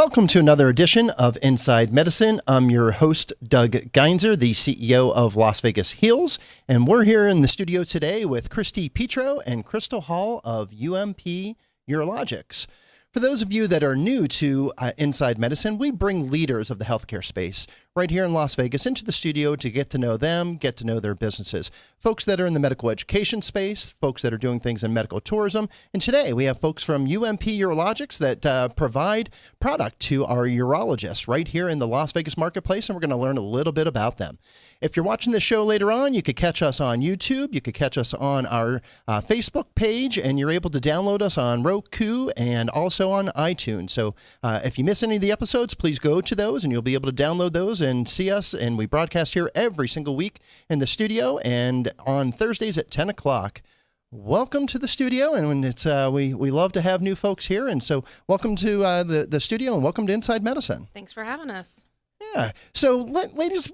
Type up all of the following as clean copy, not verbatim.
Welcome to another edition of Inside Medicine. I'm your host, Doug Geinzer, the CEO of Las Vegas Heals, and we're here in the studio today with Christy Petro and Crystal Hall of UMP Urologics. For those of you that are new to Inside Medicine, we bring leaders of the healthcare space right here in Las Vegas into the studio to get to know them, get to know their businesses. Folks that are in the medical education space, folks that are doing things in medical tourism. And today we have folks from UMP Urologics that provide product to our urologists right here in the Las Vegas marketplace, and we're going to learn a little bit about them. If you're watching this show later on, you could catch us on YouTube. You could catch us on our Facebook page, and you're able to download us on Roku and also on iTunes. So if you miss any of the episodes, please go to those, and you'll be able to download those and see us. And we broadcast here every single week in the studio and on Thursdays at 10 o'clock. Welcome to the studio, and it's we love to have new folks here. And so welcome to the studio, and welcome to Inside Medicine. Thanks for having us. Yeah. So ladies,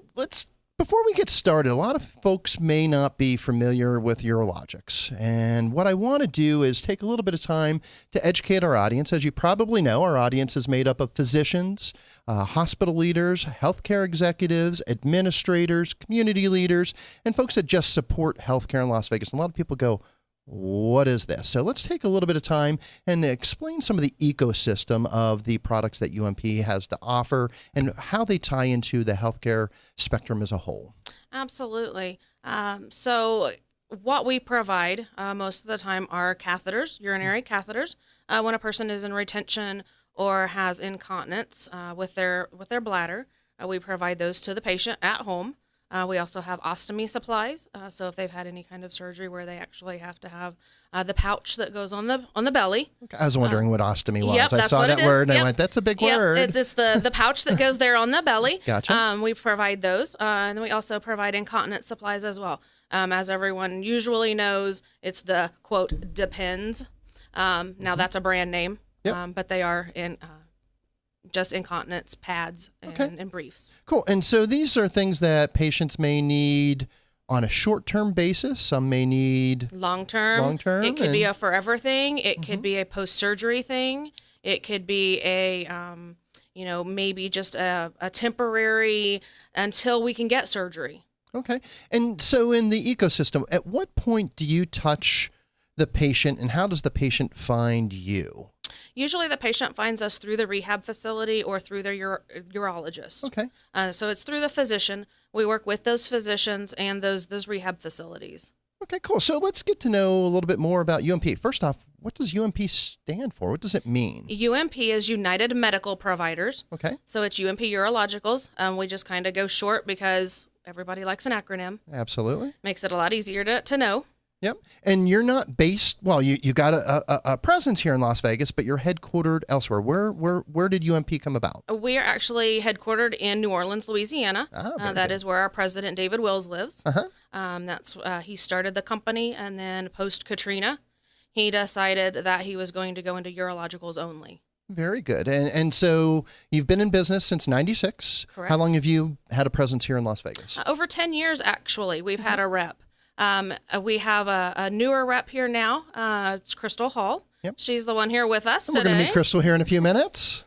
before we get started, a lot of folks may not be familiar with urologics. And what I want to do is take a little bit of time to educate our audience. As you probably know, our audience is made up of physicians, hospital leaders, healthcare executives, administrators, community leaders, and folks that just support healthcare in Las Vegas. And a lot of people go, what is this? So let's take a little bit of time and explain some of the ecosystem of the products that UMP has to offer and how they tie into the healthcare spectrum as a whole. Absolutely. So what we provide most of the time are catheters, urinary catheters. When a person is in retention or has incontinence with their bladder, we provide those to the patient at home. We also have ostomy supplies. So if they've had any kind of surgery where they actually have to have the pouch that goes on the belly. Okay. I was wondering what ostomy was. Yep, I saw that word and I went, that's a big word. It's the pouch that goes there on the belly. Gotcha. We provide those. And then we also provide incontinence supplies as well. As everyone usually knows, it's the, quote, Depends. Now that's a brand name, yep. But they are in just incontinence pads and briefs. Cool. And so these are things that patients may need on a short-term basis. Some may need long-term. It could be a forever thing. It could be a post-surgery thing. It could be a, maybe just a temporary until we can get surgery. Okay. And so in the ecosystem, at what point do you touch the patient and how does the patient find you? Usually the patient finds us through the rehab facility or through their urologist. Okay. So it's through the physician. We work with those physicians and those rehab facilities. Okay, cool. So let's get to know a little bit more about UMP. First off, what does UMP stand for? What does it mean? UMP is United Medical Providers. Okay. So it's UMP Urologicals. We just kind of go short because everybody likes an acronym. Absolutely. Makes it a lot easier to know. Yep. And you're not based, well, you got a presence here in Las Vegas, but you're headquartered elsewhere. Where did UMP come about? We are actually headquartered in New Orleans, Louisiana. That is where our president, David Wills, lives. He started the company, and then post-Katrina, he decided that he was going to go into urologicals only. Very good. And so you've been in business since 96. Correct. How long have you had a presence here in Las Vegas? Over 10 years, actually. We've had a rep. We have a newer rep here now. It's Crystal Hall. Yep. She's the one here with us today. We're going to meet Crystal here in a few minutes.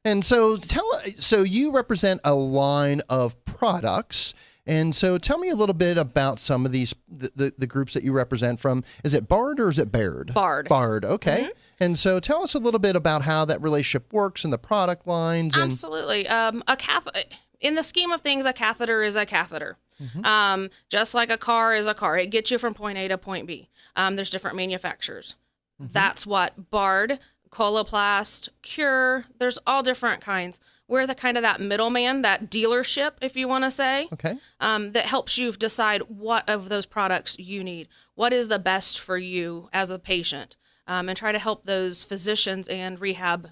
And so so you represent a line of products. And so tell me a little bit about some of these, the groups that you represent from. Is it BARD or is it Baird? BARD. BARD, okay. Mm-hmm. And so tell us a little bit about how that relationship works and the product lines. Absolutely. In the scheme of things, a catheter is a catheter. Mm-hmm. Just like a car is a car. It gets you from point A to point B. There's different manufacturers. Mm-hmm. That's what BARD, Coloplast, Cure, there's all different kinds. We're the kind of that middleman, that dealership, if you want to say, that helps you decide what of those products you need. What is the best for you as a patient? And try to help those physicians and rehab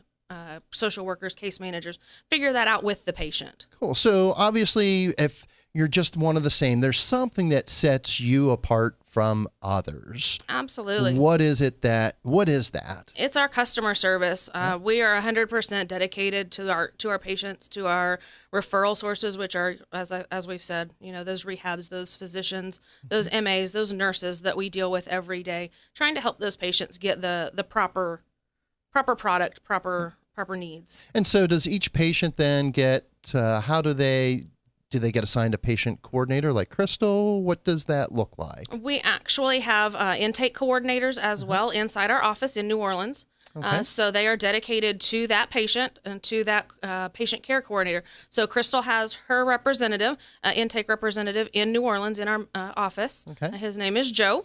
social workers, case managers, figure that out with the patient. Cool. So obviously, if you're just one of the same, there's something that sets you apart from others. Absolutely. What is that? It's our customer service. We are 100% dedicated to our patients, to our referral sources, which are, as we've said, those rehabs, those physicians, those MAs, those nurses that we deal with every day, trying to help those patients get the proper product, proper proper needs. And so does each patient then get, how do they get assigned a patient coordinator like Crystal? What does that look like? We actually have intake coordinators as well inside our office in New Orleans. Okay. So they are dedicated to that patient and to that patient care coordinator. So Crystal has her representative, intake representative in New Orleans in our office. Okay. His name is Joe.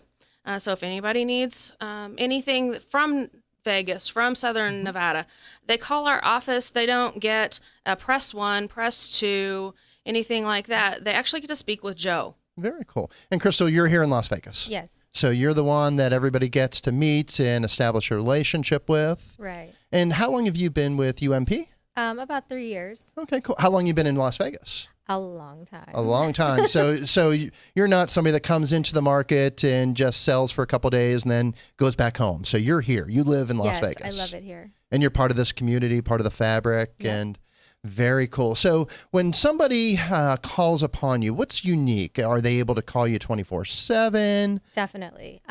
So if anybody needs anything from Vegas, from Southern Nevada, they call our office. They don't get a press 1, press 2, anything like that. They actually get to speak with Joe. Very cool. And Crystal, you're here in Las Vegas. Yes. So you're the one that everybody gets to meet and establish a relationship with. Right. And how long have you been with UMP? About 3 years. Okay, cool. How long you been in Las Vegas? A long time. A long time. So you're not somebody that comes into the market and just sells for a couple of days and then goes back home. So you're here. You live in Las Vegas. Yes, I love it here. And you're part of this community, part of the fabric, and very cool. So when somebody calls upon you, what's unique? Are they able to call you 24/7? Definitely.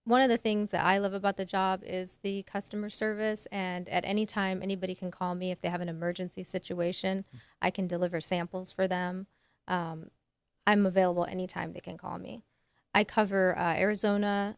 One of the things that I love about the job is the customer service, and at any time anybody can call me if they have an emergency situation. I can deliver samples for them. I'm available anytime they can call me. I cover Arizona,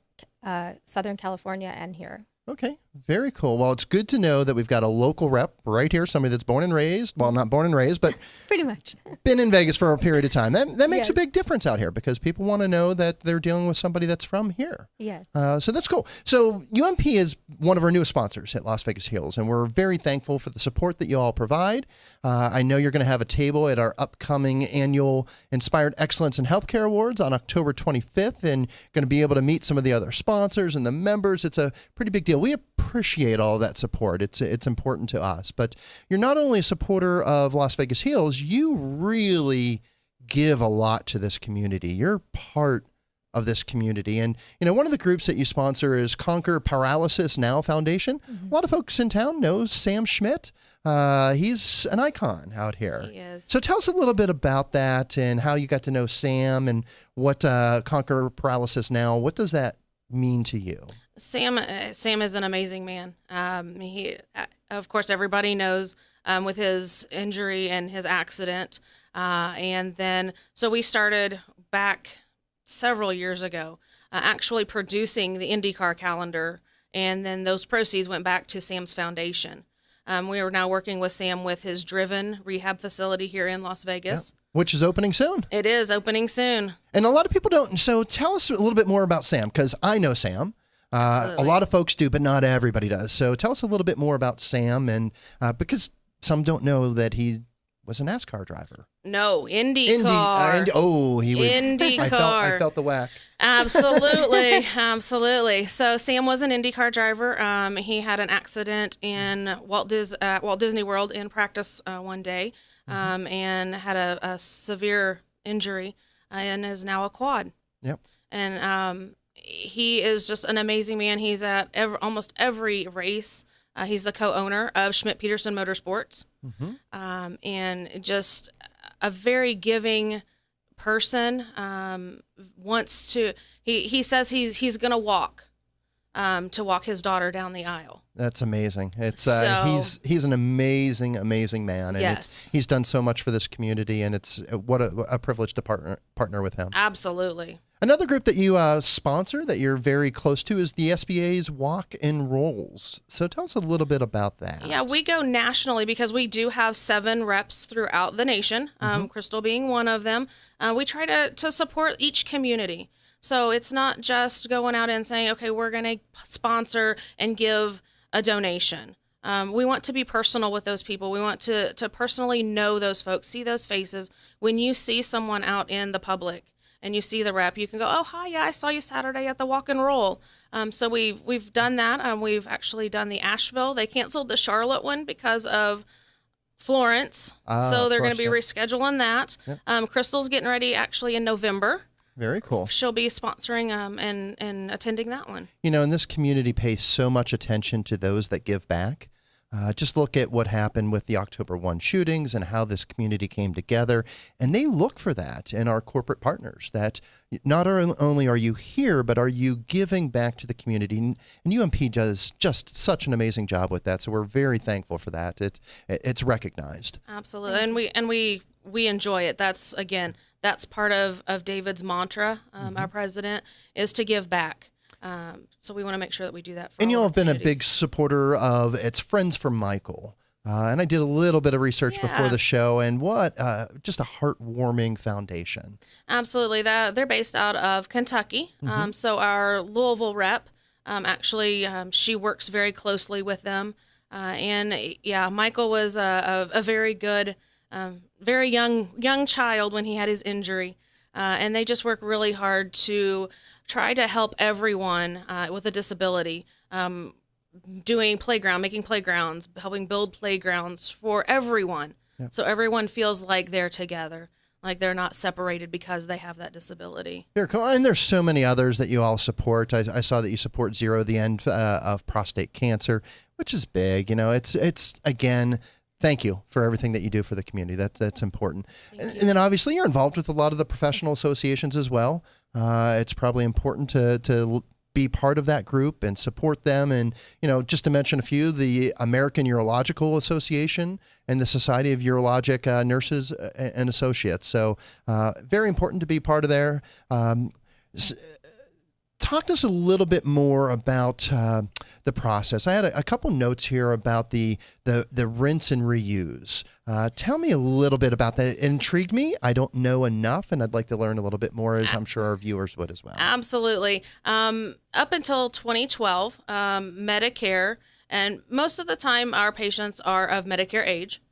Southern California, and here. Okay, very cool. Well, it's good to know that we've got a local rep right here, somebody that's born and raised, well, not born and raised, but Pretty much. been in Vegas for a period of time. That makes Yes. a big difference out here because people want to know that they're dealing with somebody that's from here. Yes. So that's cool. So UMP is one of our newest sponsors at Las Vegas Heals, and we're very thankful for the support that you all provide. I know you're going to have a table at our upcoming annual Inspired Excellence in Healthcare Awards on October 25th, and going to be able to meet some of the other sponsors and the members. It's a pretty big deal. We appreciate all that support. It's important to us. But you're not only a supporter of Las Vegas Heals, you really give a lot to this community. You're part of this community. And, one of the groups that you sponsor is Conquer Paralysis Now Foundation. A lot of folks in town know Sam Schmidt. He's an icon out here. He is. So tell us a little bit about that and how you got to know Sam and what Conquer Paralysis Now, what does that mean to you? Sam is an amazing man. He, of course, everybody knows with his injury and his accident. And then, so we started back several years ago, actually producing the IndyCar calendar. And then those proceeds went back to Sam's foundation. We are now working with Sam with his Driven rehab facility here in Las Vegas. Yep. Which is opening soon. It is opening soon. And a lot of people don't. So tell us a little bit more about Sam, because I know Sam. A lot of folks do, but not everybody does. So tell us a little bit more about Sam, and because some don't know that he was a NASCAR driver. No, IndyCar. He was. IndyCar. I felt the whack. Absolutely, absolutely. So Sam was an IndyCar driver. He had an accident in Walt Disney World in practice one day, and had a severe injury, and is now a quad. Yep. And he is just an amazing man. He's at almost every race. He's the co-owner of Schmidt Peterson Motorsports, and just a very giving person. Wants to. He says he's going to walk his daughter down the aisle. That's amazing. It's So- he's an amazing man, and Yes. he's done so much for this community, and it's what a privilege to partner with him. Absolutely. Another group that you sponsor that you're very close to is the SBA's Walk and Rolls. So tell us a little bit about that. Yeah, we go nationally because we do have 7 reps throughout the nation, Crystal being one of them. We try to support each community. So it's not just going out and saying, okay, we're going to sponsor and give a donation. We want to be personal with those people. We want to personally know those folks, see those faces. When you see someone out in the public and you see the rep, you can go, oh, hi, yeah, I saw you Saturday at the Walk and Roll. So we've done that. We've actually done the Asheville. They canceled the Charlotte one because of Florence. So they're going to be rescheduling that. Yep. Crystal's getting ready actually in November. Very cool. She'll be sponsoring and attending that one. And this community pays so much attention to those that give back. Just look at what happened with the October 1 shootings and how this community came together. And they look for that in our corporate partners, that not only are you here, but are you giving back to the community? And UMP does just such an amazing job with that. So we're very thankful for that. It's recognized. Absolutely. And we enjoy it. That's part of David's mantra, our president, is to give back. So we want to make sure that we do that for And all you all our have been a communities. big supporter of It's Friends for Michael. And I did a little bit of research before the show, and what just a heartwarming foundation. Absolutely. They're based out of Kentucky. So our Louisville rep, she works very closely with them. Michael was a very good, very young child when he had his injury. And they just work really hard to try to help everyone with a disability, making playgrounds, helping build playgrounds for everyone. Yep. So everyone feels like they're together, like they're not separated because they have that disability. Very cool. And there's so many others that you all support. I saw that you support Zero, the End of Prostate Cancer, which is big. It's again, thank you for everything that you do for the community. That's important. And then obviously you're involved with a lot of the professional associations as well. It's probably important to be part of that group and support them. And, just to mention a few, the American Urological Association and the Society of Urologic Nurses and Associates. So very important to be part of there. Talk to us a little bit more about the process. I had a couple notes here about the rinse and reuse. Tell me a little bit about that. It intrigued me. I don't know enough, and I'd like to learn a little bit more, as I'm sure our viewers would as well. Absolutely. Up until 2012, Medicare, and most of the time our patients are of Medicare age.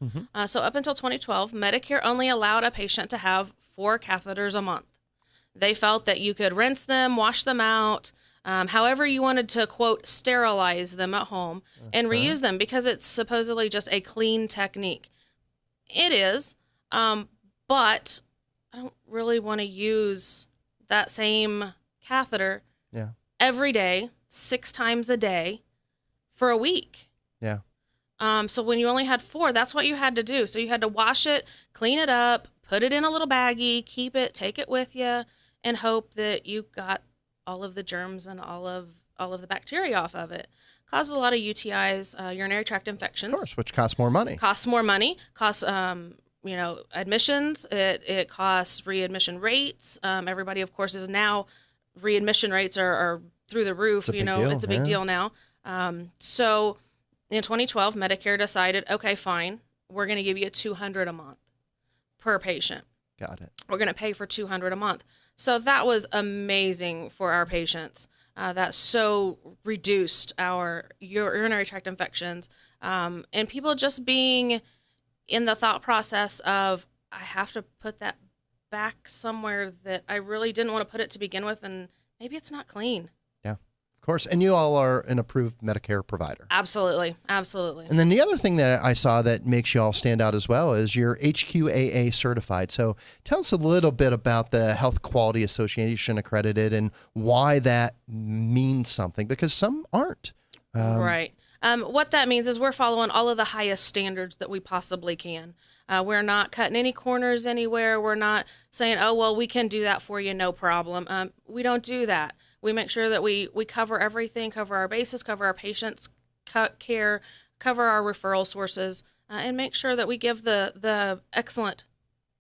So up until 2012, Medicare only allowed a patient to have 4 catheters a month. They felt that you could rinse them, wash them out, however you wanted to, quote, sterilize them at home and reuse them, because it's supposedly just a clean technique. It is, but I don't really want to use that same catheter every day, 6 times a day for a week. Yeah. So when you only had 4, that's what you had to do. So you had to wash it, clean it up, put it in a little baggie, keep it, take it with you, and hope that you got all of the germs and all of the bacteria off of it. Causes a lot of UTIs, urinary tract infections. Of course, which costs more money. Costs admissions. It costs readmission rates. Everybody, of course, is now readmission rates are through the roof. It's a big deal now. So in 2012, Medicare decided, okay, fine, we're going to give you $200 a month per patient. Got it. We're going to pay for $200 a month. So that was amazing for our patients. That so reduced our urinary tract infections, and people just being in the thought process of, I have to put that back somewhere that I really didn't want to put it to begin with, and maybe it's not clean. Yeah, of course. And you all are an approved Medicare provider. Absolutely. Absolutely. And then the other thing that I saw that makes you all stand out as well is you're HQAA certified. So tell us a little bit about the Health Quality Association accredited and why that means something, because some aren't. Right. What that means is we're following all of the highest standards that we possibly can. We're not cutting any corners anywhere. We're not saying, oh, well, we can do that for you, no problem. We don't do that. We make sure that we cover everything, cover our bases, cover our patients' care, cover our referral sources, and make sure that we give the excellent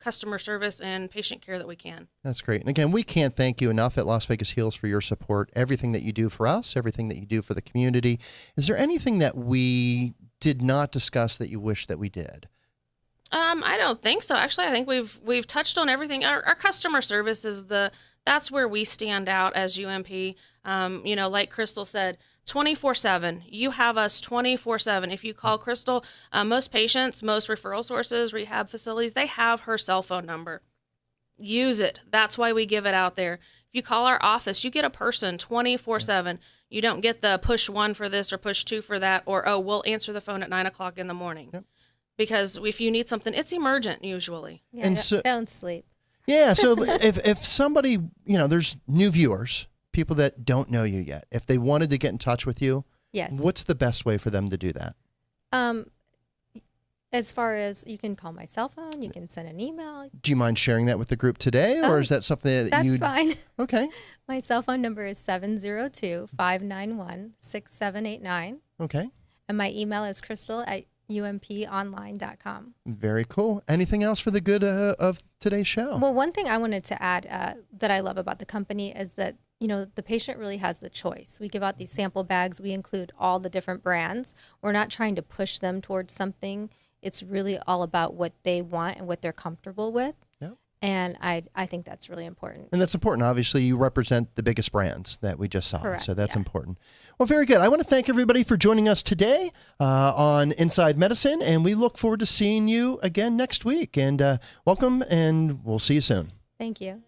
customer service and patient care that we can. That's great. And again, we can't thank you enough at Las Vegas Heals for your support, everything that you do for us, everything that you do for the community. Is there anything that we did not discuss that you wish that we did? I don't think so. Actually, I think we've touched on everything. Our customer service is that's where we stand out as UMP. Like Crystal said, 24/7. You have us 24/7. If you call Crystal, most patients, most referral sources, rehab facilities, they have her cell phone number. Use it. That's why we give it out there. If you call our office, you get a person 24/7. You don't get the push 1 for this or push 2 for that, or, oh, we'll answer the phone at 9 o'clock in the morning. Yep. Because if you need something, it's emergent usually. Yeah, and don't sleep. Yeah. So if somebody, there's new viewers, people that don't know you yet, if they wanted to get in touch with you, yes, what's the best way for them to do that? As far as you can call my cell phone, you can send an email. Do you mind sharing that with the group today, or is that something that That's fine. Okay. My cell phone number is 702-591-6789. Okay. And my email is crystal@umponline.com. Very cool. Anything else for the good of today's show? Well, one thing I wanted to add that I love about the company is that, the patient really has the choice. We give out these sample bags. We include all the different brands. We're not trying to push them towards something. It's really all about what they want and what they're comfortable with. Yep. And I think that's really important. And that's important. Obviously, you represent the biggest brands that we just saw. Correct, So that's important. Well, very good. I want to thank everybody for joining us today on Inside Medicine, and we look forward to seeing you again next week. And welcome, and we'll see you soon. Thank you.